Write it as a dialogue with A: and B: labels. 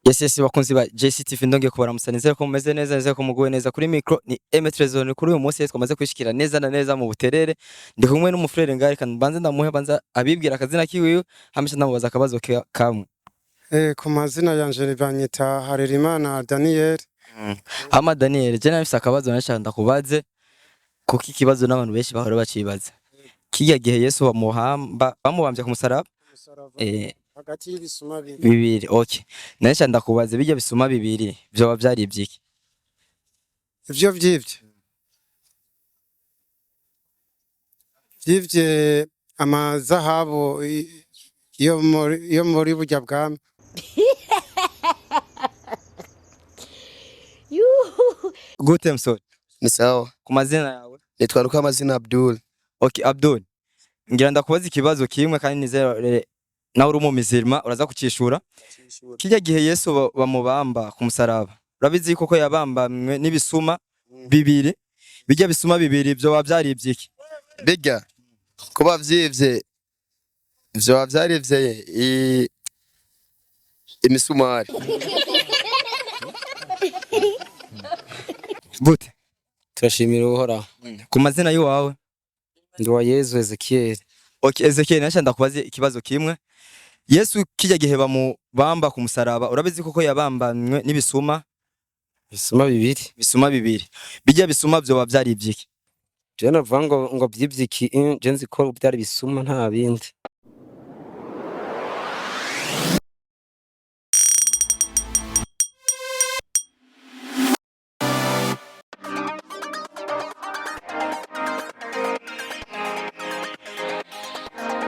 A: Yes, bakunzi ba JCTV ndongeye kubaramutsa nizere ko mumeze neza nizere ko muguwe neza kuri micro ni M Trezor kuri uyu munsi twamaze kwishikira neza na neza mu buterere ndi kumwe n'umufrere ngari kandi banze ndamuhe banza abibwira akazina kiwiwe hamisha ndamubaza akabazo kamwe.
B: Ku mazina yanje banyita Harerimana Daniel.
A: Hama Daniel je nafise akabazo nashaka ndakubaze kuko ikibazo n'abantu benshi bahora bacibaza kiya gihe Yesu bamubambye ku musaraba
B: Hagati y'ibisuma
A: bibiri. Okay, nashaka ndakubaze bijya bisuma bibiri byo byari ibyiki?
B: ivyo vyivye amazahabu yo muri burya bwami.
A: Gute msori
C: Ni sawa.
A: ku mazina yawe?
C: Nitwa Rukamazina Abdul.
A: Okay Abdul, ngira ndakubaza ikibazo kimwe kandi nizere nawe uri umumizirima uraza kucishura. Kijya gihe Yesu bamubamba ku musaraba urabizi koko yabambamwe n'ibisuma bibiri, bijya bisuma bibiri byo byari ibyiki?
C: Bijya kuba vyivye vyo vyarivye imisumari.
A: Gute?
D: Turashimira Uhoraho.
A: Ku mazina y'uwawe?
D: Ndi wa Yezu Ezekiel.
A: Okay Ezekiel, nashaka ndakubaza ikibazo kimwe. Yesu kijya gihe bamubamba ku musaraba urabizi koko yabambamwe n'ibisuma
D: Bibiri.
A: bisuma bibiri, bijya bisuma byo byari ibyiki?
D: Je navuga ngo vyivyiki je nzi ko byari bisuma nta bindi.